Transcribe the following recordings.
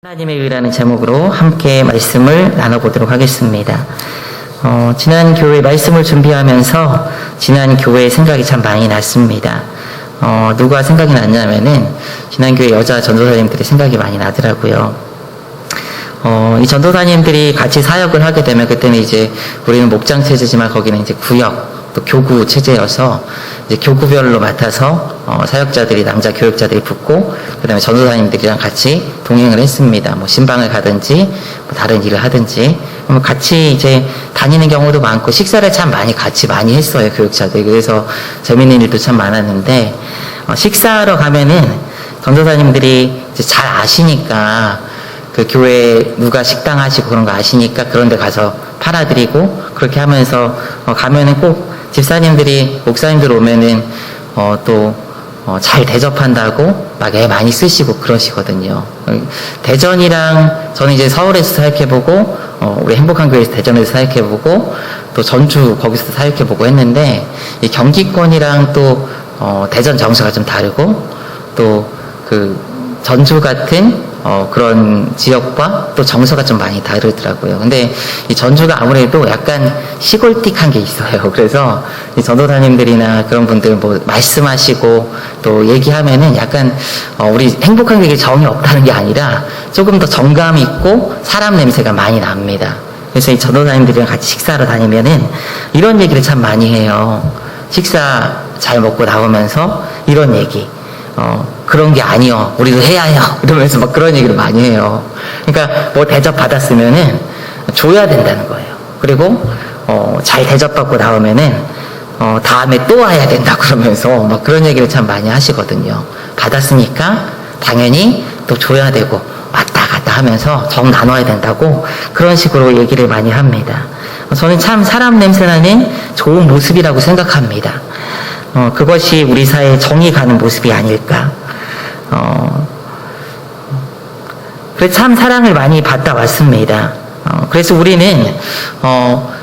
하나님의 의라는 제목으로 함께 말씀을 나눠보도록 하겠습니다. 지난 교회 말씀을 준비하면서 지난 교회 생각이 참 많이 났습니다. 누가 생각이 났냐면은 지난 교회 여자 전도사님들이 생각이 많이 나더라고요. 이 전도사님들이 같이 사역을 하게 되면 그때는 이제 우리는 목장 체제지만 거기는 이제 구역 또 교구 체제여서 이제 교구별로 맡아서 사역자들이 남자 교역자들이 붙고 그다음에 전도사님들이랑 같이 동행을 했습니다. 뭐 신방을 가든지 뭐 다른 일을 하든지 같이 이제 다니는 경우도 많고 식사를 참 같이 많이 했어요, 교역자들이. 그래서 재밌는 일도 참 많았는데 식사하러 가면은 전도사님들이 이제 잘 아시니까 그 교회 누가 식당 하시고 그런 거 아시니까 그런 데 가서 팔아드리고 그렇게 하면서 가면은 꼭 집사님들이 목사님들 오면은 또 잘 대접한다고 막 애 많이 쓰시고 그러시거든요. 대전이랑 저는 이제 서울에서 사역해보고 우리 행복한 교회에서 대전에서 사역해보고 또 전주 거기서 사역해보고 했는데 이 경기권이랑 또 대전 정서가 좀 다르고 또 그 전주 같은 그런 지역과 또 정서가 좀 많이 다르더라고요. 근데 이 전주가 아무래도 약간 시골틱한 게 있어요. 그래서 이 전도사님들이나 그런 분들 뭐 말씀하시고 또 얘기하면은 약간 우리 행복한 게 정이 없다는 게 아니라 조금 더 정감 있고 사람 냄새가 많이 납니다. 그래서 이 전도사님들이랑 같이 식사하러 다니면은 이런 얘기를 참 많이 해요. 식사 잘 먹고 나오면서 이런 얘기. 그런 게 아니요. 우리도 해야 해요. 이러면서 막 그런 얘기를 많이 해요. 그러니까 뭐 대접 받았으면은 줘야 된다는 거예요. 그리고 잘 대접받고 나오면은 다음에 또 와야 된다 그러면서 막 그런 얘기를 참 많이 하시거든요. 받았으니까 당연히 또 줘야 되고 왔다 갔다 하면서 정 나눠야 된다고 그런 식으로 얘기를 많이 합니다. 저는 참 사람 냄새나는 좋은 모습이라고 생각합니다. 그것이 우리 사회에 정이 가는 모습이 아닐까. 그래서 참 사랑을 많이 받다 왔습니다. 그래서 우리는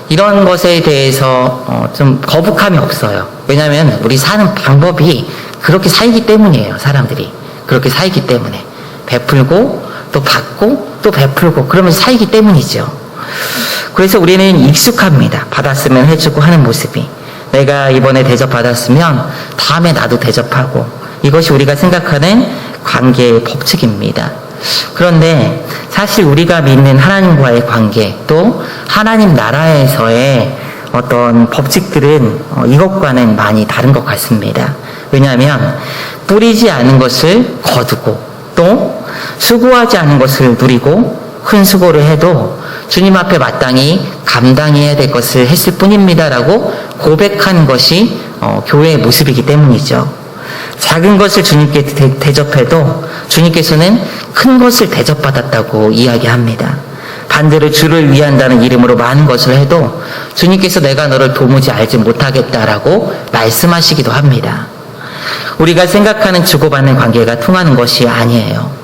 이런 것에 대해서 좀 거북함이 없어요. 왜냐하면 우리 사는 방법이 그렇게 살기 때문이에요. 사람들이 그렇게 살기 때문에 베풀고 또 받고 또 베풀고 그러면서 살기 때문이죠. 그래서 우리는 익숙합니다. 받았으면 해주고 하는 모습이. 내가 이번에 대접받았으면 다음에 나도 대접하고 이것이 우리가 생각하는 관계의 법칙입니다. 그런데 사실 우리가 믿는 하나님과의 관계 또 하나님 나라에서의 어떤 법칙들은 이것과는 많이 다른 것 같습니다. 왜냐하면 뿌리지 않은 것을 거두고 또 수고하지 않은 것을 누리고 큰 수고를 해도 주님 앞에 마땅히 감당해야 될 것을 했을 뿐입니다라고 고백하는 것이 교회의 모습이기 때문이죠. 작은 것을 주님께 대접해도 주님께서는 큰 것을 대접받았다고 이야기합니다. 반대로 주를 위한다는 이름으로 많은 것을 해도 주님께서 내가 너를 도무지 알지 못하겠다라고 말씀하시기도 합니다. 우리가 생각하는 주고받는 관계가 통하는 것이 아니에요.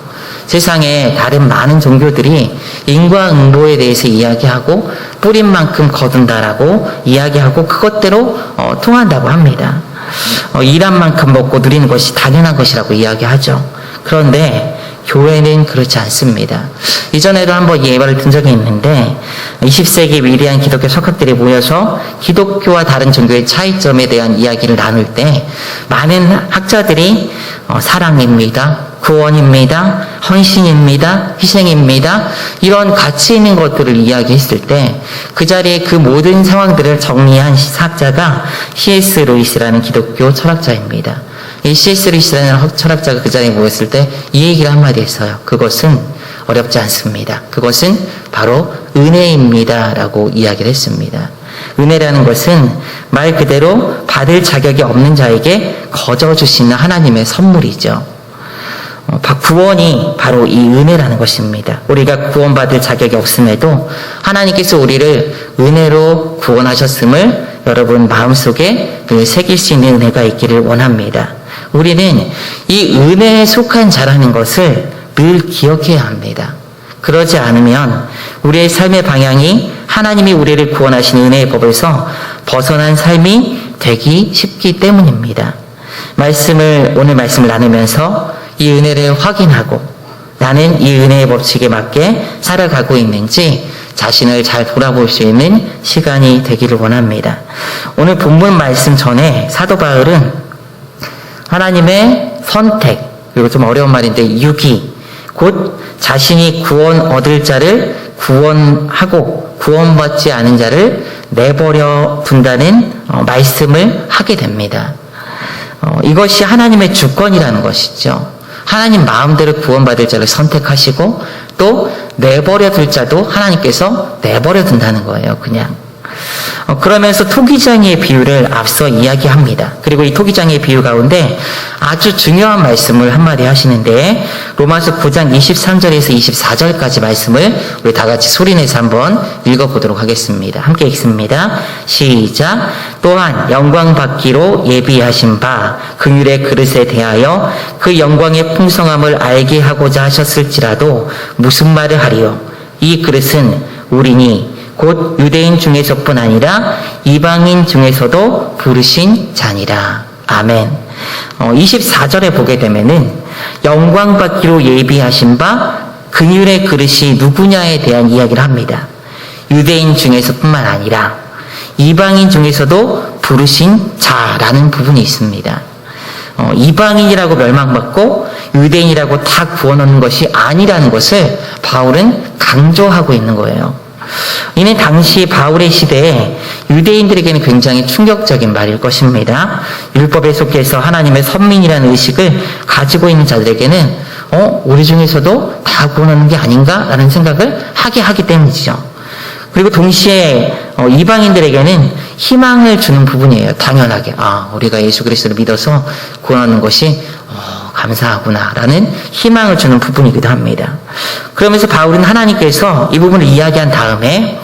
세상에 다른 많은 종교들이 인과응보에 대해서 이야기하고 뿌린 만큼 거둔다라고 이야기하고 그것대로 통한다고 합니다. 일한 만큼 먹고 누리는 것이 당연한 것이라고 이야기하죠. 그런데 교회는 그렇지 않습니다. 이전에도 한번 예화를 든 적이 있는데 20세기 위대한 기독교 석학들이 모여서 기독교와 다른 종교의 차이점에 대한 이야기를 나눌 때 많은 학자들이 사랑입니다. 구원입니다. 헌신입니다. 희생입니다. 이런 가치 있는 것들을 이야기했을 때 그 자리에 그 모든 상황들을 정리한 학자가 C.S. 루이스라는 기독교 철학자입니다. 이 C.S. 루이스라는 철학자가 그 자리에 모였을 때 이 얘기를 한마디 했어요. 그것은 어렵지 않습니다. 그것은 바로 은혜입니다. 라고 이야기를 했습니다. 은혜라는 것은 말 그대로 받을 자격이 없는 자에게 거저 주시는 하나님의 선물이죠. 구원이 바로 이 은혜라는 것입니다. 우리가 구원받을 자격이 없음에도 하나님께서 우리를 은혜로 구원하셨음을 여러분 마음속에 새길 수 있는 은혜가 있기를 원합니다. 우리는 이 은혜에 속한 자라는 것을 늘 기억해야 합니다. 그러지 않으면 우리의 삶의 방향이 하나님이 우리를 구원하신 은혜의 법에서 벗어난 삶이 되기 쉽기 때문입니다. 오늘 말씀을 나누면서 이 은혜를 확인하고 나는 이 은혜의 법칙에 맞게 살아가고 있는지 자신을 잘 돌아볼 수 있는 시간이 되기를 원합니다. 오늘 본문 말씀 전에 사도 바울은 하나님의 선택, 그리고 좀 어려운 말인데 유기, 곧 자신이 구원 얻을 자를 구원하고 구원받지 않은 자를 내버려 둔다는 말씀을 하게 됩니다. 이것이 하나님의 주권이라는 것이죠. 하나님 마음대로 구원받을 자를 선택하시고 또 내버려 둘 자도 하나님께서 내버려 둔다는 거예요. 그냥. 그러면서 토기장이의 비유를 앞서 이야기합니다. 그리고 이 토기장이의 비유 가운데 아주 중요한 말씀을 한마디 하시는데 로마서 9장 23절에서 24절까지 말씀을 우리 다 같이 소리내서 한번 읽어보도록 하겠습니다. 함께 읽습니다. 시작. 또한 영광 받기로 예비하신 바 긍휼의 그릇에 대하여 그 영광의 풍성함을 알게 하고자 하셨을지라도 무슨 말을 하리요. 이 그릇은 우리니 곧 유대인 중에서뿐 아니라 이방인 중에서도 부르신 자니라. 아멘. 24절에 보게 되면은 영광 받기로 예비하신 바 긍휼의 그릇이 누구냐에 대한 이야기를 합니다. 유대인 중에서뿐만 아니라 이방인 중에서도 부르신 자라는 부분이 있습니다. 이방인이라고 멸망받고 유대인이라고 다 구원 얻는 것이 아니라는 것을 바울은 강조하고 있는 거예요. 이는 당시 바울의 시대에 유대인들에게는 굉장히 충격적인 말일 것입니다. 율법에 속해서 하나님의 선민이라는 의식을 가지고 있는 자들에게는 우리 중에서도 다 구원하는 게 아닌가? 라는 생각을 하게 하기 때문이죠. 그리고 동시에 이방인들에게는 희망을 주는 부분이에요. 당연하게. 우리가 예수 그리스도를 믿어서 구원하는 것이 감사하구나 라는 희망을 주는 부분이기도 합니다. 그러면서 바울은 하나님께서 이 부분을 이야기한 다음에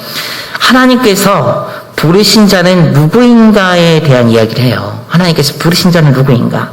하나님께서 부르신 자는 누구인가에 대한 이야기를 해요. 하나님께서 부르신 자는 누구인가?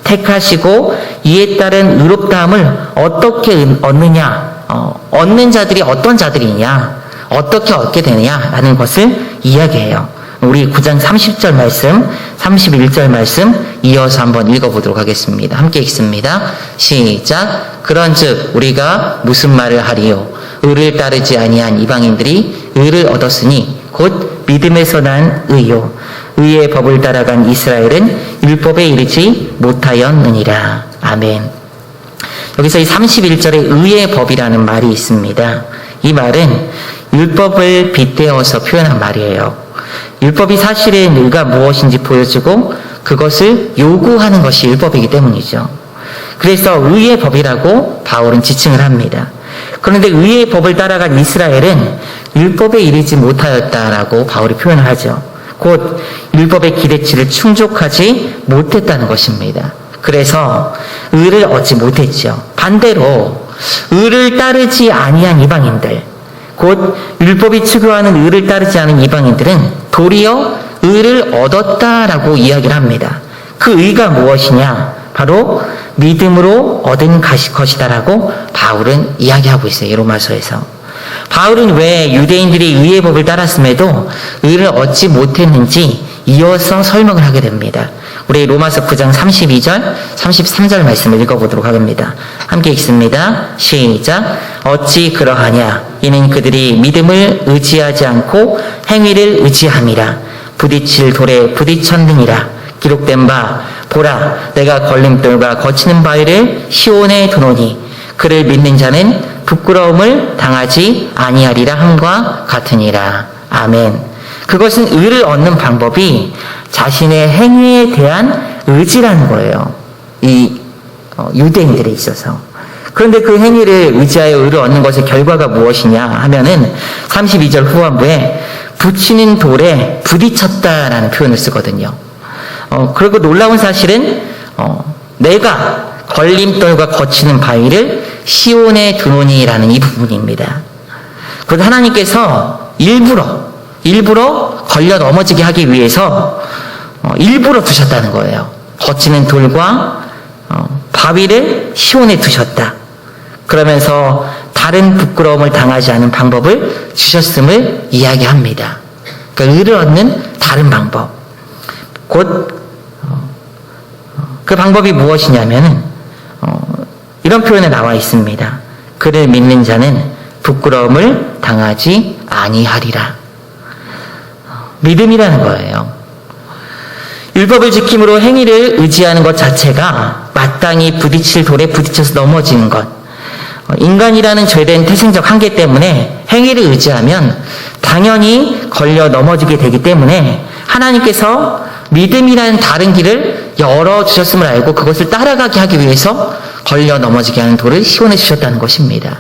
택하시고 이에 따른 의롭다함을 어떻게 얻느냐? 얻는 자들이 어떤 자들이냐? 어떻게 얻게 되느냐라는 것을 이야기해요. 우리 9장 30절 말씀, 31절 말씀 이어서 한번 읽어보도록 하겠습니다. 함께 읽습니다. 시작. 그런즉 우리가 무슨 말을 하리요? 의를 따르지 아니한 이방인들이 의를 얻었으니 곧 믿음에서 난 의요. 의의 법을 따라간 이스라엘은 율법에 이르지 못하였느니라. 아멘. 여기서 이 31절에 의의 법이라는 말이 있습니다. 이 말은 율법을 빗대어서 표현한 말이에요. 율법이 사실은 의가 무엇인지 보여주고 그것을 요구하는 것이 율법이기 때문이죠. 그래서 의의 법이라고 바울은 지칭을 합니다. 그런데 의의 법을 따라간 이스라엘은 율법에 이르지 못하였다라고 바울이 표현을 하죠. 곧 율법의 기대치를 충족하지 못했다는 것입니다. 그래서 의를 얻지 못했죠. 반대로 의를 따르지 아니한 이방인들, 곧 율법이 추구하는 의를 따르지 않은 이방인들은 도리어 의를 얻었다라고 이야기를 합니다. 그 의가 무엇이냐? 바로 믿음으로 얻은 것이다라고 바울은 이야기하고 있어요. 로마서에서. 바울은 왜 유대인들이 의의 법을 따랐음에도 의를 얻지 못했는지 이어서 설명을 하게 됩니다. 우리 로마서 9장 32절, 33절 말씀을 읽어보도록 하겠습니다. 함께 읽습니다. 시작. 어찌 그러하냐? 이는 그들이 믿음을 의지하지 않고 행위를 의지함이라. 부딪힐 돌에 부딪혔느니라. 기록된 바 보라 내가 걸림돌과 거치는 바위를 시온에 두노니 그를 믿는 자는 부끄러움을 당하지 아니하리라 함과 같으니라. 아멘. 그것은 의를 얻는 방법이 자신의 행위에 대한 의지라는 거예요. 이 유대인들에 있어서. 그런데 그 행위를 의지하여 의를 얻는 것의 결과가 무엇이냐 하면은 32절 후반부에 붙이는 돌에 부딪혔다라는 표현을 쓰거든요. 그리고 놀라운 사실은 내가 걸림돌과 거치는 바위를 시온에 두노니라는 이 부분입니다. 그래서 하나님께서 일부러 걸려 넘어지게 하기 위해서 일부러 두셨다는 거예요. 거치는 돌과 바위를 시온에 두셨다. 그러면서 다른 부끄러움을 당하지 않은 방법을 주셨음을 이야기합니다. 그러니까 의를 얻는 다른 방법. 곧 그 방법이 무엇이냐면은 이런 표현에 나와 있습니다. 그를 믿는 자는 부끄러움을 당하지 아니하리라. 믿음이라는 거예요. 율법을 지킴으로 행위를 의지하는 것 자체가 마땅히 부딪힐 돌에 부딪혀서 넘어지는 것. 인간이라는 죄된 태생적 한계 때문에 행위를 의지하면 당연히 걸려 넘어지게 되기 때문에 하나님께서 믿음이라는 다른 길을 열어주셨음을 알고 그것을 따라가게 하기 위해서 걸려 넘어지게 하는 돌을 시원해 주셨다는 것입니다.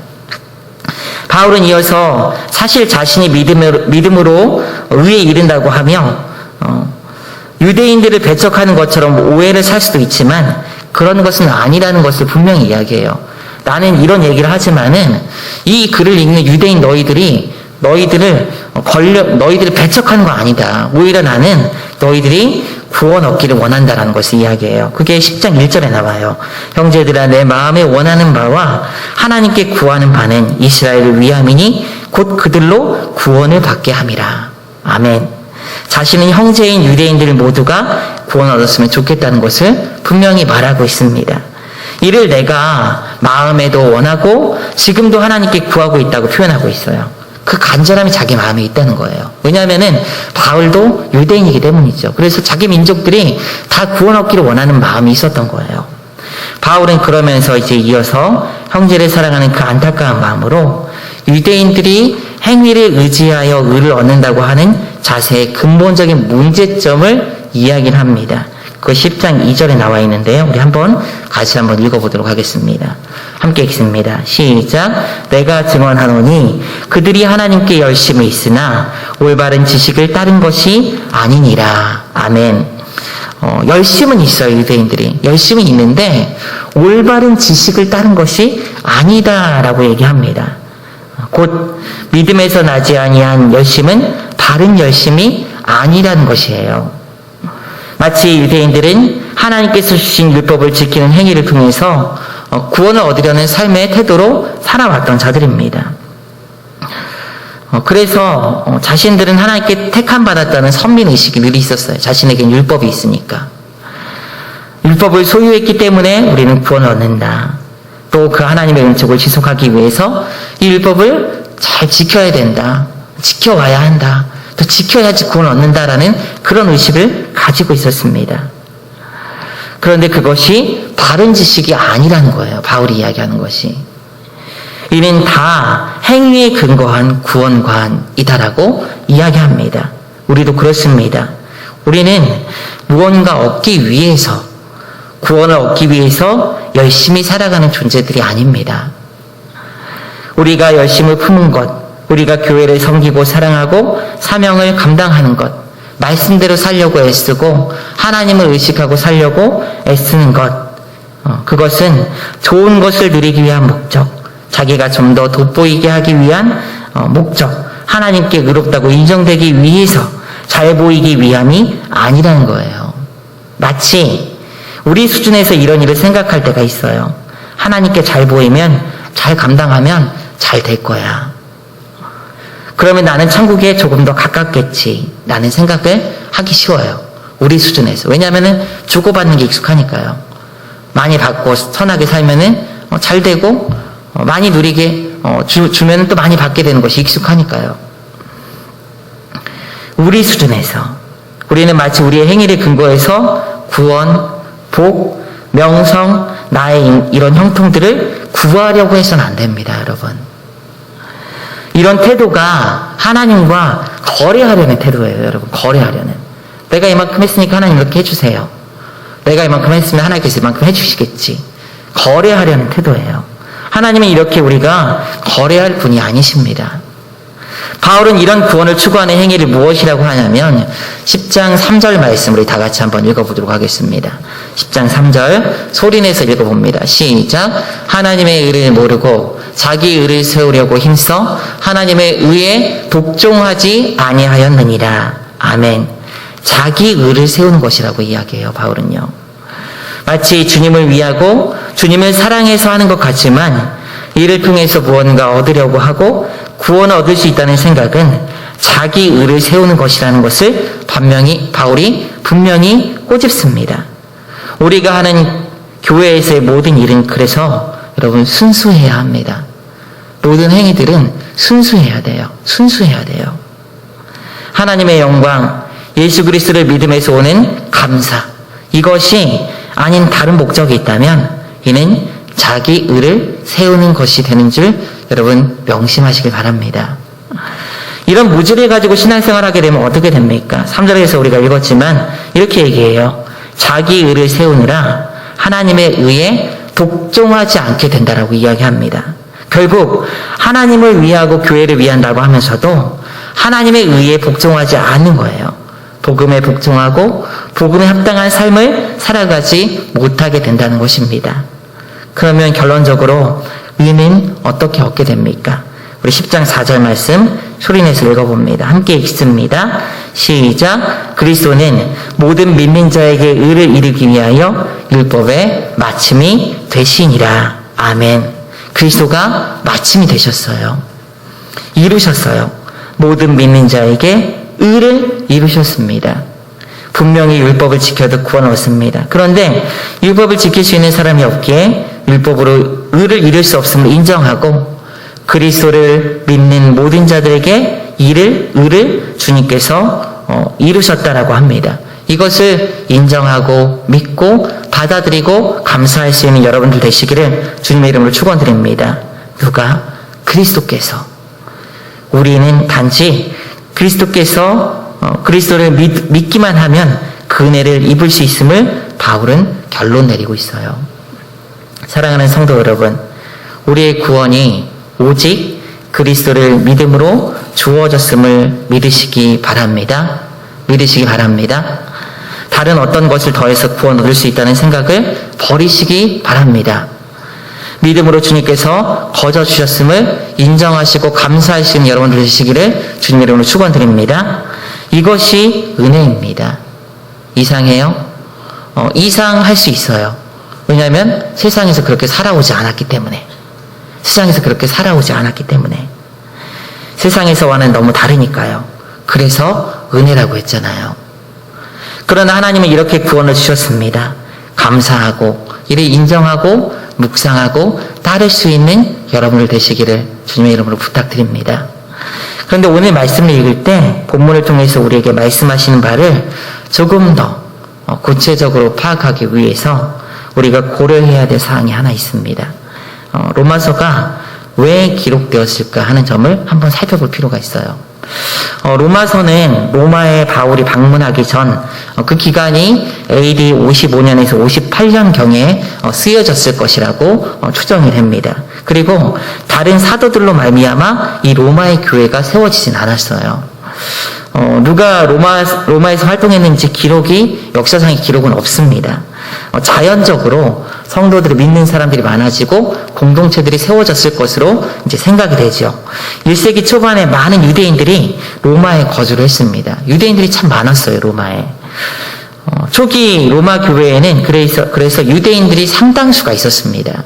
바울은 이어서 사실 자신이 믿음으로 의에 이른다고 하며 유대인들을 배척하는 것처럼 오해를 살 수도 있지만 그런 것은 아니라는 것을 분명히 이야기해요. 나는 이런 얘기를 하지만은 이 글을 읽는 유대인 너희들을 배척하는 거 아니다. 오히려 나는 너희들이 구원 얻기를 원한다라는 것을 이야기해요. 그게 10장 1절에 나와요. 형제들아 내 마음에 원하는 바와 하나님께 구하는 바는 이스라엘을 위함이니 곧 그들로 구원을 받게 함이라. 아멘. 자신은 형제인 유대인들 모두가 구원 얻었으면 좋겠다는 것을 분명히 말하고 있습니다. 이를 내가 마음에도 원하고 지금도 하나님께 구하고 있다고 표현하고 있어요. 그 간절함이 자기 마음에 있다는 거예요. 왜냐하면은 바울도 유대인이기 때문이죠. 그래서 자기 민족들이 다 구원 얻기를 원하는 마음이 있었던 거예요. 바울은 그러면서 이제 이어서 형제를 사랑하는 그 안타까운 마음으로 유대인들이 행위를 의지하여 의를 얻는다고 하는 자세의 근본적인 문제점을 이야기를 합니다. 그 10장 2절에 나와 있는데요. 우리 같이 한번 읽어보도록 하겠습니다. 함께 읽습니다. 시작. 내가 증언하노니 그들이 하나님께 열심히 있으나 올바른 지식을 따른 것이 아니니라. 아멘. 열심은 있어요. 유대인들이. 열심은 있는데 올바른 지식을 따른 것이 아니다라고 얘기합니다. 곧 믿음에서 나지 아니한 열심은 바른 열심이 아니라는 것이에요. 마치 유대인들은 하나님께서 주신 율법을 지키는 행위를 통해서 구원을 얻으려는 삶의 태도로 살아왔던 자들입니다. 그래서 자신들은 하나님께 택함받았다는 선민의식이 늘 있었어요. 자신에겐 율법이 있으니까. 율법을 소유했기 때문에 우리는 구원을 얻는다. 또 그 하나님의 은총을 지속하기 위해서 이 율법을 잘 지켜야 된다. 지켜와야 한다. 또 지켜야지 구원을 얻는다라는 그런 의식을 가지고 있었습니다. 그런데 그것이 바른 지식이 아니라는 거예요. 바울이 이야기하는 것이. 이는 다 행위에 근거한 구원관이다라고 이야기합니다. 우리도 그렇습니다. 우리는 무언가 얻기 위해서, 구원을 얻기 위해서 열심히 살아가는 존재들이 아닙니다. 우리가 열심을 품은 것, 우리가 교회를 섬기고 사랑하고 사명을 감당하는 것, 말씀대로 살려고 애쓰고 하나님을 의식하고 살려고 애쓰는 것, 그것은 좋은 것을 누리기 위한 목적, 자기가 좀 더 돋보이게 하기 위한 목적, 하나님께 의롭다고 인정되기 위해서 잘 보이기 위함이 아니라는 거예요. 마치 우리 수준에서 이런 일을 생각할 때가 있어요. 하나님께 잘 보이면, 잘 감당하면 잘 될 거야. 그러면 나는 천국에 조금 더 가깝겠지. 라는 생각을 하기 쉬워요. 우리 수준에서. 왜냐하면 주고받는 게 익숙하니까요. 많이 받고 선하게 살면은 잘 되고 많이 누리게 주면 또 많이 받게 되는 것이 익숙하니까요. 우리 수준에서 우리는 마치 우리의 행위를 근거해서 구원, 복, 명성, 나의 이런 형통들을 구하려고 해서는 안 됩니다, 여러분. 이런 태도가 하나님과 거래하려는 태도예요, 여러분. 거래하려는. 내가 이만큼 했으니까 하나님 이렇게 해주세요. 내가 이만큼 했으면 하나님께서 이만큼 해주시겠지. 거래하려는 태도예요. 하나님은 이렇게 우리가 거래할 분이 아니십니다. 바울은 이런 구원을 추구하는 행위를 무엇이라고 하냐면 10장 3절 말씀 우리 다 같이 한번 읽어보도록 하겠습니다. 10장 3절 소리내서 읽어봅니다. 시작. 하나님의 의를 모르고 자기 의를 세우려고 힘써 하나님의 의에 독종하지 아니하였느니라. 아멘. 자기 의를 세우는 것이라고 이야기해요. 바울은요. 마치 주님을 위하고 주님을 사랑해서 하는 것 같지만 이를 통해서 무언가 얻으려고 하고 구원을 얻을 수 있다는 생각은 자기 의를 세우는 것이라는 것을 바울이 분명히 꼬집습니다. 우리가 하는 교회에서의 모든 일은 그래서 여러분 순수해야 합니다. 모든 행위들은 순수해야 돼요. 순수해야 돼요. 하나님의 영광, 예수 그리스도를 믿음에서 오는 감사, 이것이 아닌 다른 목적이 있다면 이는 자기 의를 세우는 것이 되는 줄 여러분 명심하시길 바랍니다. 이런 무지를 가지고 신앙생활을 하게 되면 어떻게 됩니까? 3절에서 우리가 읽었지만 이렇게 얘기해요. 자기 의를 세우느라 하나님의 의에 복종하지 않게 된다라고 이야기합니다. 결국 하나님을 위하고 교회를 위한다고 하면서도 하나님의 의에 복종하지 않는 거예요. 복음에 복종하고 복음에 합당한 삶을 살아가지 못하게 된다는 것입니다. 그러면 결론적으로 의는 어떻게 얻게 됩니까? 우리 10장 4절 말씀 소리내서 읽어봅니다. 함께 읽습니다. 시작. 그리스도는 모든 믿는 자에게 의를 이루기 위하여 율법의 마침이 되시니라. 아멘. 그리스도가 마침이 되셨어요. 이루셨어요. 모든 믿는 자에게 의를 이루셨습니다. 분명히 율법을 지켜도 구원을 얻습니다. 그런데 율법을 지킬 수 있는 사람이 없기에 율법으로 의를 이룰 수 없음을 인정하고 그리스도를 믿는 모든 자들에게 의를 주님께서 이루셨다라고 합니다. 이것을 인정하고 믿고 받아들이고 감사할 수 있는 여러분들 되시기를 주님의 이름으로 축원드립니다. 누가? 그리스도께서. 우리는 단지 그리스도께서 그리스도를 믿기만 하면 그 은혜를 입을 수 있음을 바울은 결론 내리고 있어요. 사랑하는 성도 여러분, 우리의 구원이 오직 그리스도를 믿음으로 주어졌음을 믿으시기 바랍니다. 믿으시기 바랍니다. 다른 어떤 것을 더해서 구원 얻을 수 있다는 생각을 버리시기 바랍니다. 믿음으로 주님께서 거저 주셨음을 인정하시고 감사하시는 여러분들 되시기를 주님의 이름으로 축원드립니다. 이것이 은혜입니다. 이상해요? 이상할 수 있어요. 왜냐하면 세상에서 그렇게 살아오지 않았기 때문에. 세상에서 그렇게 살아오지 않았기 때문에. 세상에서와는 너무 다르니까요. 그래서 은혜라고 했잖아요. 그러나 하나님은 이렇게 구원을 주셨습니다. 감사하고 이를 인정하고 묵상하고 따를 수 있는 여러분들 되시기를 주님의 이름으로 부탁드립니다. 그런데 오늘 말씀을 읽을 때 본문을 통해서 우리에게 말씀하시는 바를 조금 더 구체적으로 파악하기 위해서 우리가 고려해야 될 사항이 하나 있습니다. 로마서가 왜 기록되었을까 하는 점을 한번 살펴볼 필요가 있어요. 로마서는 로마에 바울이 방문하기 전 그 기간이 AD 55년에서 58년경에 쓰여졌을 것이라고 추정이 됩니다. 그리고 다른 사도들로 말미암아 이 로마의 교회가 세워지진 않았어요. 누가 로마에서 활동했는지 역사상의 기록은 없습니다. 자연적으로 성도들을 믿는 사람들이 많아지고 공동체들이 세워졌을 것으로 이제 생각이 되죠. 1세기 초반에 많은 유대인들이 로마에 거주를 했습니다. 유대인들이 참 많았어요, 로마에. 초기 로마 교회에는 그래서 유대인들이 상당수가 있었습니다.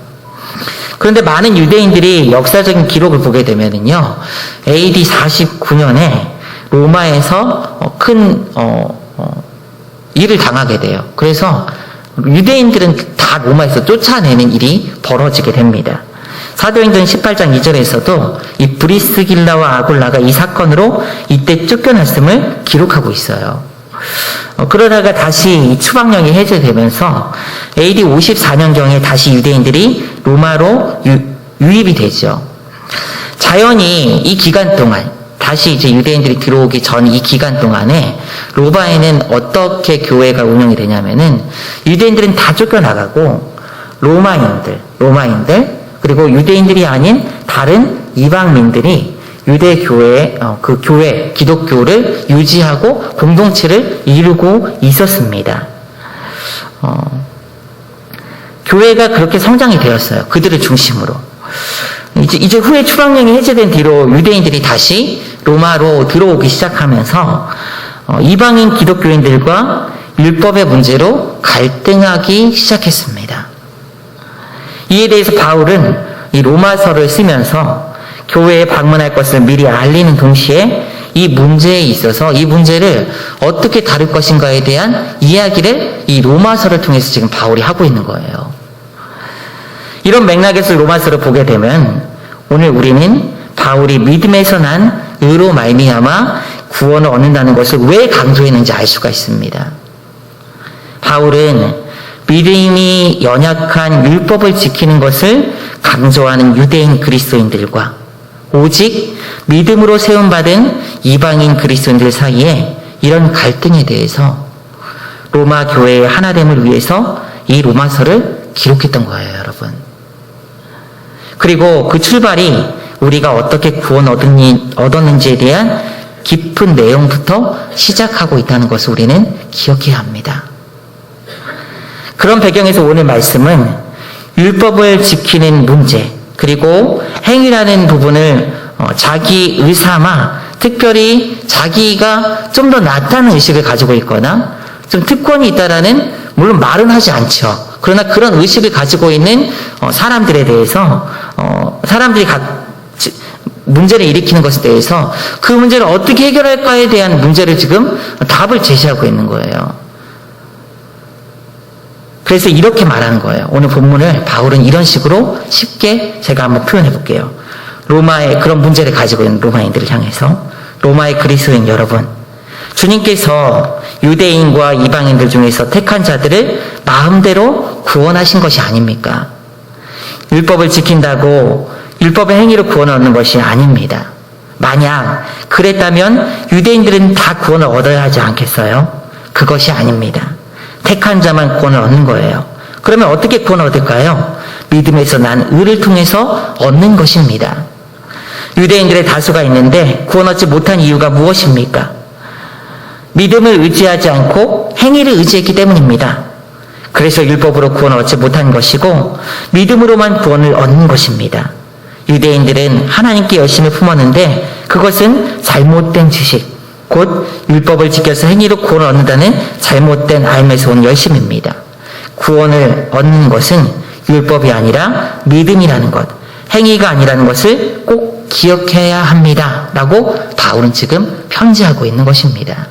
그런데 많은 유대인들이 역사적인 기록을 보게 되면은요, AD 49년에 로마에서 큰 일을 당하게 돼요. 그래서 유대인들은 다 로마에서 쫓아내는 일이 벌어지게 됩니다. 사도행전 18장 2절에서도 이 브리스길라와 아굴라가 이 사건으로 이때 쫓겨났음을 기록하고 있어요. 그러다가 다시 추방령이 해제되면서 AD 54년경에 다시 유대인들이 로마로 유입이 되죠. 자연히 이 기간 동안 다시 이제 유대인들이 들어오기 전 이 기간 동안에 로마에는 어떻게 교회가 운영이 되냐면은 유대인들은 다 쫓겨나가고 로마인들 그리고 유대인들이 아닌 다른 이방민들이 유대 교회의 그 교회 기독교를 유지하고 공동체를 이루고 있었습니다. 교회가 그렇게 성장이 되었어요. 그들을 중심으로. 이제 후에 추방령이 해제된 뒤로 유대인들이 다시 로마로 들어오기 시작하면서 이방인 기독교인들과 율법의 문제로 갈등하기 시작했습니다. 이에 대해서 바울은 이 로마서를 쓰면서 교회에 방문할 것을 미리 알리는 동시에 이 문제에 있어서 이 문제를 어떻게 다룰 것인가에 대한 이야기를 이 로마서를 통해서 지금 바울이 하고 있는 거예요. 이런 맥락에서 로마서를 보게 되면 오늘 우리는 바울이 믿음에서 난 의로 말미암아 구원을 얻는다는 것을 왜 강조했는지 알 수가 있습니다. 바울은 믿음이 연약한 율법을 지키는 것을 강조하는 유대인 그리스도인들과 오직 믿음으로 세움받은 이방인 그리스도인들 사이에 이런 갈등에 대해서 로마 교회의 하나됨을 위해서 이 로마서를 기록했던 거예요, 여러분. 그리고 그 출발이 우리가 어떻게 구원 얻었는지에 대한 깊은 내용부터 시작하고 있다는 것을 우리는 기억해야 합니다. 그런 배경에서 오늘 말씀은 율법을 지키는 문제, 그리고 행위라는 부분을 자기 의삼아 특별히 자기가 좀 더 낫다는 의식을 가지고 있거나 좀 특권이 있다라는, 물론 말은 하지 않죠. 그러나 그런 의식을 가지고 있는 사람들에 대해서 사람들이 문제를 일으키는 것에 대해서 그 문제를 어떻게 해결할까에 대한 문제를 지금 답을 제시하고 있는 거예요. 그래서 이렇게 말하는 거예요. 오늘 본문을 바울은 이런 식으로 쉽게 제가 한번 표현해 볼게요. 로마의 그런 문제를 가지고 있는 로마인들을 향해서, 로마의 그리스도인 여러분, 주님께서 유대인과 이방인들 중에서 택한 자들을 마음대로 구원하신 것이 아닙니까? 율법을 지킨다고 율법의 행위로 구원을 얻는 것이 아닙니다. 만약 그랬다면 유대인들은 다 구원을 얻어야 하지 않겠어요? 그것이 아닙니다. 택한 자만 구원을 얻는 거예요. 그러면 어떻게 구원을 얻을까요? 믿음에서 난 의를 통해서 얻는 것입니다. 유대인들의 다수가 있는데 구원 얻지 못한 이유가 무엇입니까? 믿음을 의지하지 않고 행위를 의지했기 때문입니다. 그래서 율법으로 구원을 얻지 못한 것이고 믿음으로만 구원을 얻는 것입니다. 유대인들은 하나님께 열심을 품었는데 그것은 잘못된 지식, 곧 율법을 지켜서 행위로 구원을 얻는다는 잘못된 알면서 온 열심입니다. 구원을 얻는 것은 율법이 아니라 믿음이라는 것, 행위가 아니라는 것을 꼭 기억해야 합니다. 라고 바울은 지금 편지하고 있는 것입니다.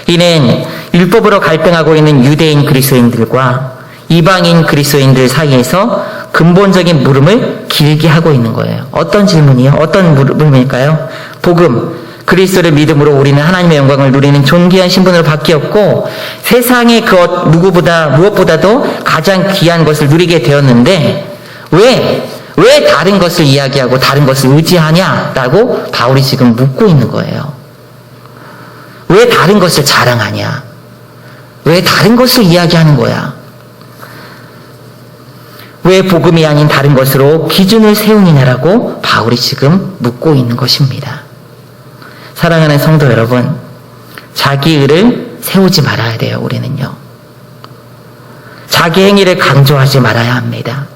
이는 율법으로 갈등하고 있는 유대인 그리스도인들과 이방인 그리스도인들 사이에서 근본적인 물음을 길게 하고 있는 거예요. 어떤 질문이요? 어떤 물음일까요? 복음, 그리스도를 믿음으로 우리는 하나님의 영광을 누리는 존귀한 신분으로 바뀌었고 세상의 그 무엇보다도 가장 귀한 것을 누리게 되었는데 왜 다른 것을 이야기하고 다른 것을 의지하냐라고 바울이 지금 묻고 있는 거예요. 왜 다른 것을 자랑하냐? 왜 다른 것을 이야기하는 거야? 왜 복음이 아닌 다른 것으로 기준을 세우느냐라고 바울이 지금 묻고 있는 것입니다. 사랑하는 성도 여러분, 자기 의를 세우지 말아야 돼요, 우리는요. 자기 행위를 강조하지 말아야 합니다.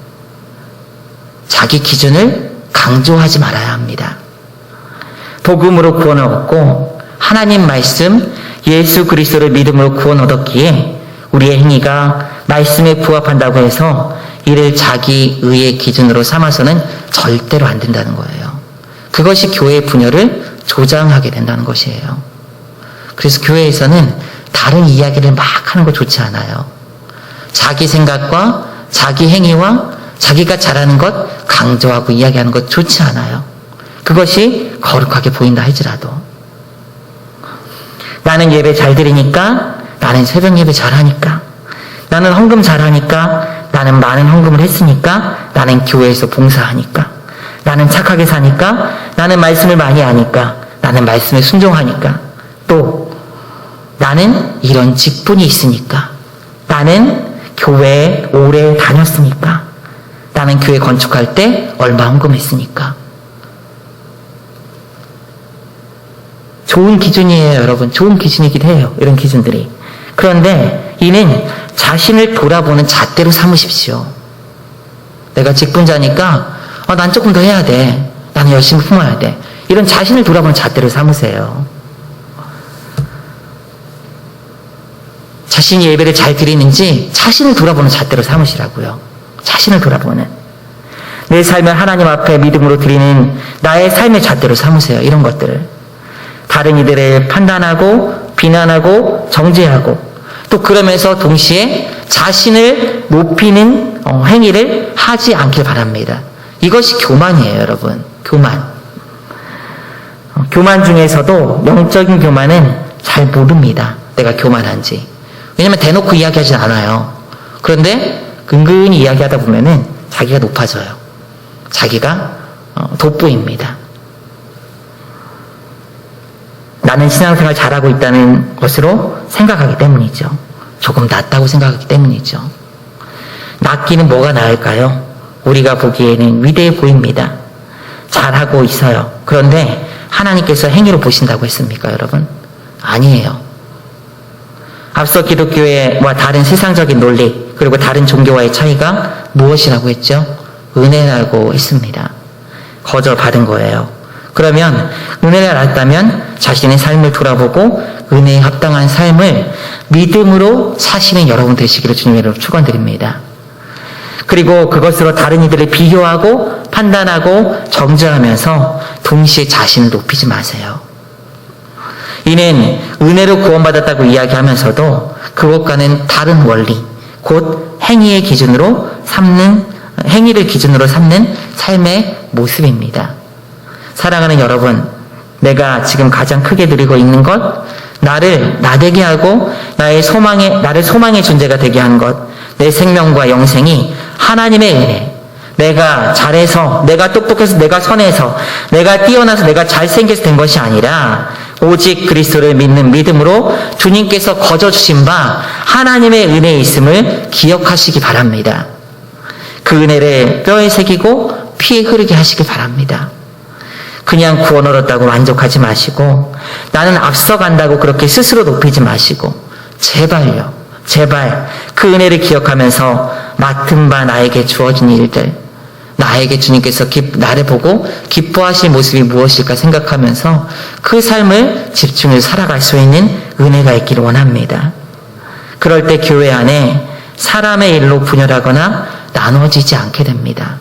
자기 기준을 강조하지 말아야 합니다. 복음으로 구원을 얻고 하나님 말씀, 예수 그리스도를 믿음으로 구원 얻었기에 우리의 행위가 말씀에 부합한다고 해서 이를 자기 의의 기준으로 삼아서는 절대로 안 된다는 거예요. 그것이 교회의 분열을 조장하게 된다는 것이에요. 그래서 교회에서는 다른 이야기를 막 하는 거 좋지 않아요. 자기 생각과 자기 행위와 자기가 잘하는 것 강조하고 이야기하는 것 좋지 않아요. 그것이 거룩하게 보인다 할지라도. 나는 예배 잘 드리니까, 나는 새벽 예배 잘하니까, 나는 헌금 잘하니까, 나는 많은 헌금을 했으니까, 나는 교회에서 봉사하니까, 나는 착하게 사니까, 나는 말씀을 많이 아니까, 나는 말씀에 순종하니까, 또 나는 이런 직분이 있으니까, 나는 교회에 오래 다녔으니까, 나는 교회 건축할 때 얼마 헌금했으니까. 좋은 기준이에요, 여러분. 좋은 기준이기도 해요, 이런 기준들이. 그런데 이는 자신을 돌아보는 잣대로 삼으십시오. 내가 직분자니까 난 조금 더 해야 돼. 나는 열심히 품어야 돼. 이런 자신을 돌아보는 잣대로 삼으세요. 자신이 예배를 잘 드리는지 자신을 돌아보는 잣대로 삼으시라고요. 자신을 돌아보는. 내 삶을 하나님 앞에 믿음으로 드리는 나의 삶의 잣대로 삼으세요. 이런 것들을. 다른 이들을 판단하고 비난하고 정죄하고 또 그러면서 동시에 자신을 높이는 행위를 하지 않길 바랍니다. 이것이 교만이에요, 여러분. 교만. 교만 중에서도 영적인 교만은 잘 모릅니다. 내가 교만한지. 왜냐면 대놓고 이야기하지 않아요. 그런데 은근히 이야기하다 보면은 자기가 높아져요. 자기가 돋보입니다. 나는 신앙생활 잘하고 있다는 것으로 생각하기 때문이죠. 조금 낫다고 생각하기 때문이죠. 낫기는 뭐가 나을까요? 우리가 보기에는 위대해 보입니다. 잘하고 있어요. 그런데 하나님께서 행위로 보신다고 했습니까, 여러분? 아니에요. 앞서 기독교와 다른 세상적인 논리, 그리고 다른 종교와의 차이가 무엇이라고 했죠? 은혜라고 했습니다. 거절받은 거예요. 그러면 은혜를 알았다면 자신의 삶을 돌아보고 은혜에 합당한 삶을 믿음으로 사시는 여러분 되시기를 주님의 이름으로 축원드립니다. 그리고 그것으로 다른 이들을 비교하고 판단하고 정죄하면서 동시에 자신을 높이지 마세요. 이는 은혜로 구원받았다고 이야기하면서도 그것과는 다른 원리, 곧 행위를 기준으로 삼는 삶의 모습입니다. 사랑하는 여러분, 내가 지금 가장 크게 누리고 있는 것, 나를 나되게 하고 나를 소망의 존재가 되게 한 것, 내 생명과 영생이 하나님의 은혜, 내가 잘해서, 내가 똑똑해서, 내가 선해서, 내가 뛰어나서, 내가 잘생겨서 된 것이 아니라 오직 그리스도를 믿는 믿음으로 주님께서 거저주신 바 하나님의 은혜에 있음을 기억하시기 바랍니다. 그 은혜를 뼈에 새기고 피에 흐르게 하시기 바랍니다. 그냥 구원 얻었다고 만족하지 마시고 나는 앞서간다고 그렇게 스스로 높이지 마시고 제발요. 제발 그 은혜를 기억하면서 맡은 바 나에게 주어진 일들, 나에게 주님께서 나를 보고 기뻐하실 모습이 무엇일까 생각하면서 그 삶을 집중해서 살아갈 수 있는 은혜가 있기를 원합니다. 그럴 때 교회 안에 사람의 일로 분열하거나 나눠지지 않게 됩니다.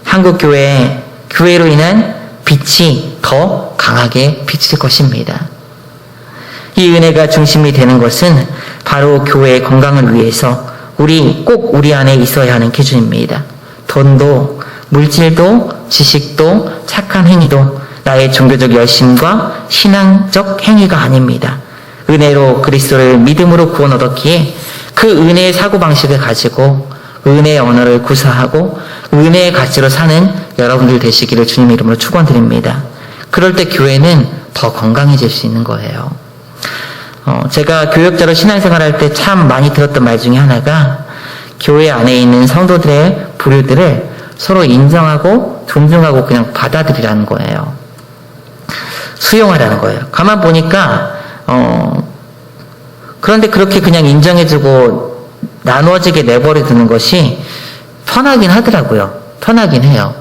한국 교회로 인한 빛이 더 강하게 비칠 것입니다. 이 은혜가 중심이 되는 것은 바로 교회의 건강을 위해서 우리 안에 있어야 하는 기준입니다. 돈도, 물질도, 지식도, 착한 행위도 나의 종교적 열심과 신앙적 행위가 아닙니다. 은혜로 그리스도를 믿음으로 구원 얻었기에 그 은혜의 사고방식을 가지고 은혜의 언어를 구사하고 은혜의 가치로 사는 여러분들 되시기를 주님 이름으로 축원드립니다. 그럴 때 교회는 더 건강해질 수 있는 거예요. 제가 교역자로 신앙생활할 때 참 많이 들었던 말 중에 하나가 교회 안에 있는 성도들의 부류들을 서로 인정하고 존중하고 그냥 받아들이라는 거예요. 수용하라는 거예요. 가만 보니까 그런데 그렇게 그냥 인정해주고 나누어지게 내버려 두는 것이 편하긴 하더라고요. 편하긴 해요.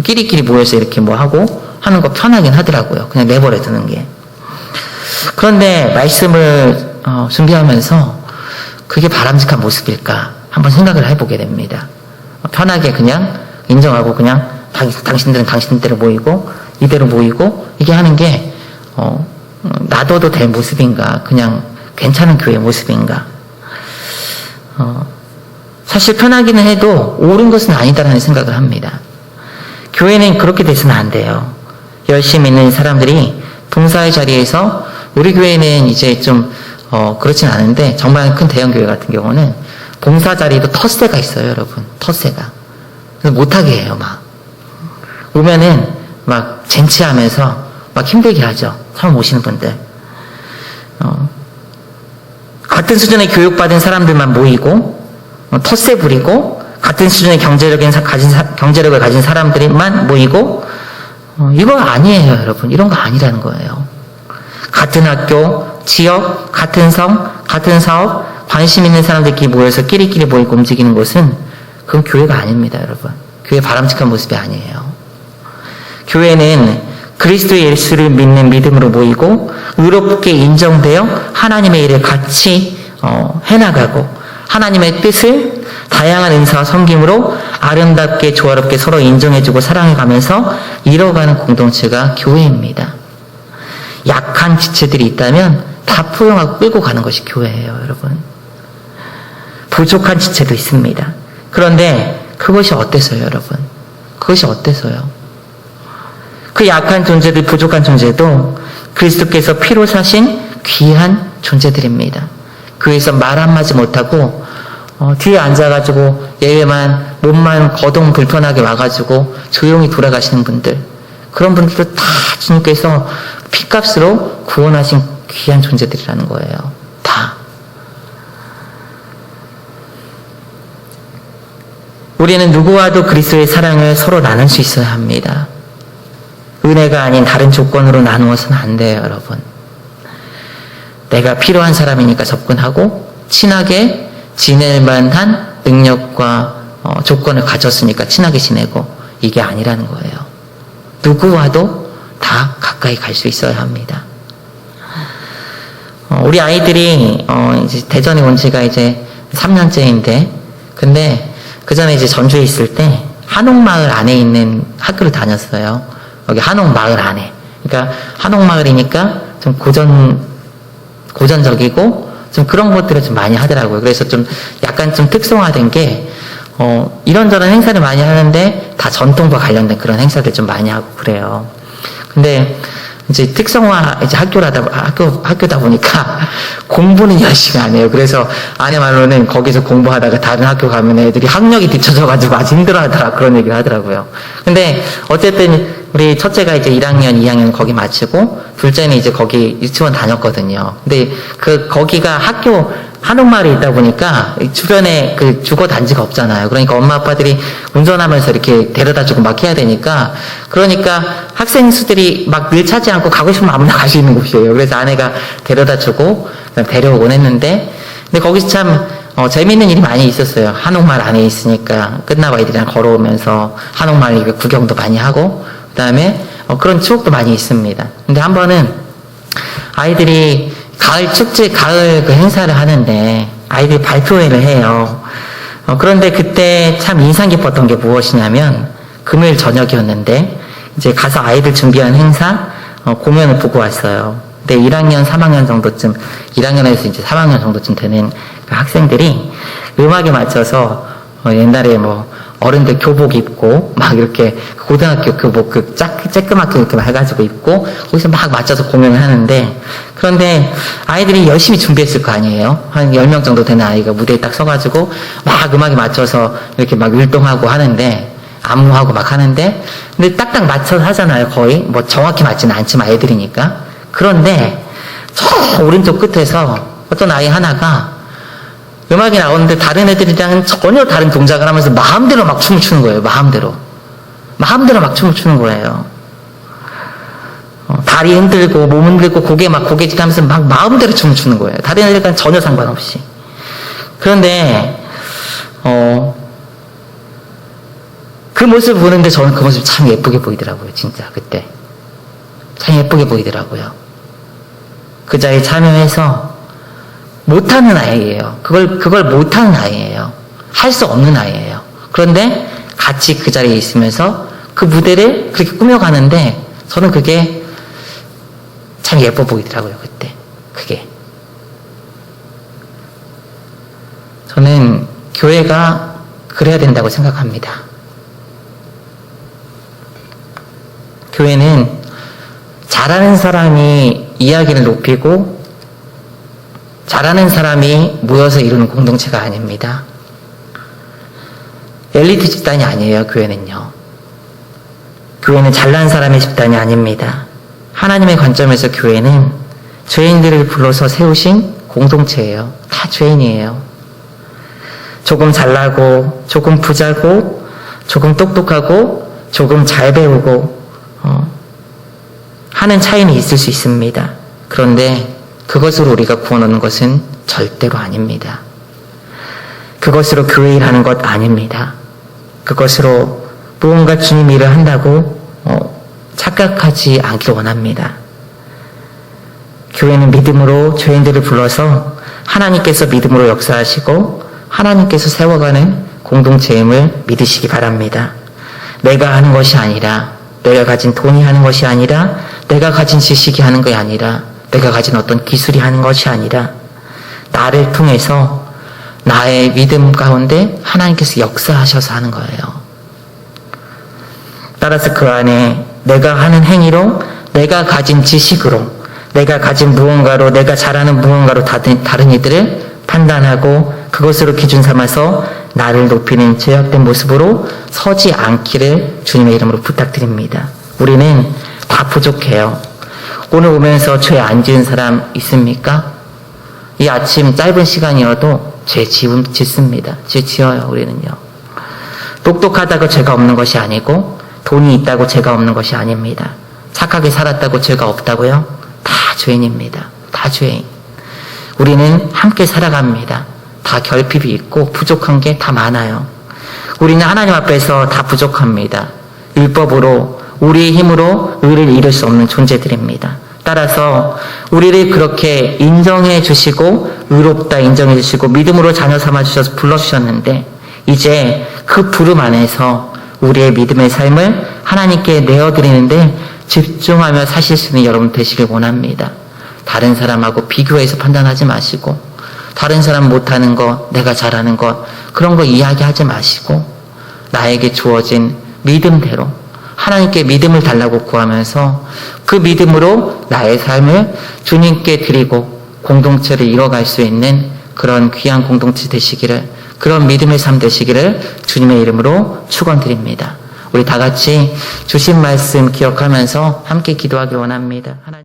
끼리끼리 모여서 이렇게 뭐 하고 하는 거 편하긴 하더라고요. 그냥 내버려 두는 게. 그런데 말씀을 준비하면서 그게 바람직한 모습일까 한번 생각을 해보게 됩니다. 편하게 그냥 인정하고 그냥 당신들은 당신대로 모이고 이대로 모이고 이게 하는 게 놔둬도 될 모습인가, 그냥 괜찮은 교회 모습인가. 사실 편하기는 해도 옳은 것은 아니다라는 생각을 합니다. 교회는 그렇게 돼서는 안 돼요. 열심히 있는 사람들이 봉사의 자리에서, 우리 교회는 이제 좀 그렇진 않은데 정말 큰 대형 교회 같은 경우는 봉사 자리도 텃세가 있어요, 여러분. 텃세가. 그래서 못하게 해요, 막. 오면은 막 젠치하면서 막 힘들게 하죠. 처음 오시는 분들. 같은 수준의 교육받은 사람들만 모이고 텃세 부리고 같은 수준의 경제력을 가진 사람들만 모이고 이거 아니에요, 여러분. 이런 거 아니라는 거예요. 같은 학교, 지역, 같은 성, 같은 사업, 관심 있는 사람들끼리 모여서 끼리끼리 모이고 움직이는 것은 그건 교회가 아닙니다, 여러분. 교회 바람직한 모습이 아니에요. 교회는 그리스도 예수를 믿는 믿음으로 모이고 의롭게 인정되어 하나님의 일을 같이 해나가고 하나님의 뜻을 다양한 은사와 섬김으로 아름답게 조화롭게 서로 인정해주고 사랑해가면서 이뤄가는 공동체가 교회입니다. 약한 지체들이 있다면 다 포용하고 끌고 가는 것이 교회예요, 여러분. 부족한 지체도 있습니다. 그런데 그것이 어때서요, 여러분? 그것이 어때서요? 그 약한 존재들, 부족한 존재도 그리스도께서 피로 사신 귀한 존재들입니다. 교회에서 말 한마디 못하고 뒤에 앉아가지고 예배만 몸만 거동 불편하게 와가지고 조용히 돌아가시는 분들, 그런 분들도 다 주님께서 피값으로 구원하신 귀한 존재들이라는 거예요. 다. 우리는 누구와도 그리스도의 사랑을 서로 나눌 수 있어야 합니다. 은혜가 아닌 다른 조건으로 나누어서는 안 돼요, 여러분. 내가 필요한 사람이니까 접근하고 친하게 지낼 만한 능력과 조건을 가졌으니까 친하게 지내고, 이게 아니라는 거예요. 누구와도 다 가까이 갈 수 있어야 합니다. 우리 아이들이 이제 대전에 온 지가 이제 3년째인데, 근데 그 전에 이제 전주에 있을 때 한옥마을 안에 있는 학교를 다녔어요. 여기 한옥마을 안에. 그러니까 한옥마을이니까 좀 고전적이고 좀 그런 것들을 좀 많이 하더라고요. 그래서 좀 약간 좀 특성화된 게 이런저런 행사를 많이 하는데 다 전통과 관련된 그런 행사들 좀 많이 하고 그래요. 근데 이제 특성화 이제 학교다 보니까 공부는 열심히 안 해요. 그래서 아내 말로는 거기서 공부하다가 다른 학교 가면 애들이 학력이 뒤쳐져가지고 아주 힘들어하더라, 그런 얘기를 하더라고요. 근데 어쨌든 우리 첫째가 이제 1학년, 2학년 거기 마치고 둘째는 이제 거기 유치원 다녔거든요. 근데 거기가 학교 한옥마을에 있다 보니까 주변에 그 주거 단지가 없잖아요. 그러니까 엄마 아빠들이 운전하면서 이렇게 데려다주고 막 해야 되니까, 그러니까 학생 수들이 막 늘 차지 않고 가고 싶으면 아무나 갈 수 있는 곳이에요. 그래서 아내가 데려다주고 데려오곤 했는데, 근데 거기서 참 재미있는 일이 많이 있었어요. 한옥마을 안에 있으니까 끝나고 아이들이랑 걸어오면서 한옥마을 구경도 많이 하고, 그 다음에 그런 추억도 많이 있습니다. 근데 한 번은 아이들이 가을 축제, 가을 그 행사를 하는데 아이들이 발표회를 해요. 그런데 그때 참 인상 깊었던 게 무엇이냐면, 금요일 저녁이었는데 이제 가서 아이들 준비한 행사 공연을 보고 왔어요. 근데 1학년, 3학년 정도쯤, 1학년에서 이제 3학년 정도쯤 되는 그 학생들이 음악에 맞춰서 옛날에 뭐 어른들 교복 입고 막 이렇게 고등학교 교복 그 쬐끄맣게 이렇게 해가지고 입고 거기서 막 맞춰서 공연을 하는데, 그런데 아이들이 열심히 준비했을 거 아니에요. 한 10명 정도 되는 아이가 무대에 딱 서가지고 막 음악에 맞춰서 이렇게 막 율동하고 하는데, 안무하고 막 하는데, 근데 딱딱 맞춰서 하잖아요. 거의 뭐 정확히 맞지는 않지만 애들이니까. 그런데 저 오른쪽 끝에서 어떤 아이 하나가 음악이 나오는데 다른 애들이랑은 전혀 다른 동작을 하면서 마음대로 막 춤을 추는 거예요. 마음대로 막 춤을 추는 거예요. 다리 흔들고 몸 흔들고 고개짓 하면서 막 마음대로 춤을 추는 거예요. 다른 애들과는 전혀 상관없이. 그런데 그 모습을 보는데 저는 그 모습이 참 예쁘게 보이더라고요. 진짜 그때 참 예쁘게 보이더라고요. 그 자리에 참여해서 못하는 아이예요. 그걸 못하는 아이예요. 할 수 없는 아이예요. 그런데 같이 그 자리에 있으면서 그 무대를 그렇게 꾸며가는데 저는 그게 참 예뻐 보이더라고요. 그때 그게. 저는 교회가 그래야 된다고 생각합니다. 교회는 잘하는 사람이 이야기를 높이고 잘하는 사람이 모여서 이루는 공동체가 아닙니다. 엘리트 집단이 아니에요. 교회는요. 교회는 잘난 사람의 집단이 아닙니다. 하나님의 관점에서 교회는 죄인들을 불러서 세우신 공동체예요. 다 죄인이에요. 조금 잘나고 조금 부자고 조금 똑똑하고 조금 잘 배우고 하는 차이는 있을 수 있습니다. 그런데 그것으로 우리가 구원 얻는 것은 절대로 아닙니다. 그것으로 교회 일하는 것 아닙니다. 그것으로 무언가 주님 일을 한다고 착각하지 않길 원합니다. 교회는 믿음으로 죄인들을 불러서 하나님께서 믿음으로 역사하시고 하나님께서 세워가는 공동체임을 믿으시기 바랍니다. 내가 하는 것이 아니라, 내가 가진 돈이 하는 것이 아니라, 내가 가진 지식이 하는 것이 아니라, 내가 가진 어떤 기술이 하는 것이 아니라, 나를 통해서 나의 믿음 가운데 하나님께서 역사하셔서 하는 거예요. 따라서 그 안에 내가 하는 행위로, 내가 가진 지식으로, 내가 가진 무언가로, 내가 잘하는 무언가로 다른 이들을 판단하고 그것으로 기준 삼아서 나를 높이는 죄악된 모습으로 서지 않기를 주님의 이름으로 부탁드립니다. 우리는 다 부족해요. 오늘 오면서 죄 안 지은 사람 있습니까? 이 아침 짧은 시간이어도 죄 짓습니다. 죄 지어요, 우리는요. 똑똑하다고 죄가 없는 것이 아니고, 돈이 있다고 죄가 없는 것이 아닙니다. 착하게 살았다고 죄가 없다고요? 다 죄인입니다. 다 죄인. 우리는 함께 살아갑니다. 다 결핍이 있고 부족한 게 다 많아요. 우리는 하나님 앞에서 다 부족합니다. 율법으로, 우리의 힘으로 의를 이룰 수 없는 존재들입니다. 따라서 우리를 그렇게 인정해 주시고 의롭다 인정해 주시고 믿음으로 자녀 삼아 주셔서 불러주셨는데 이제 그 부름 안에서 우리의 믿음의 삶을 하나님께 내어드리는데 집중하며 사실 수 있는 여러분 되시길 원합니다. 다른 사람하고 비교해서 판단하지 마시고 다른 사람 못하는 것, 내가 잘하는 것 그런 거 이야기하지 마시고 나에게 주어진 믿음대로 하나님께 믿음을 달라고 구하면서 그 믿음으로 나의 삶을 주님께 드리고 공동체를 이뤄갈 수 있는 그런 귀한 공동체 되시기를, 그런 믿음의 삶 되시기를 주님의 이름으로 축원드립니다. 우리 다 같이 주신 말씀 기억하면서 함께 기도하기 원합니다.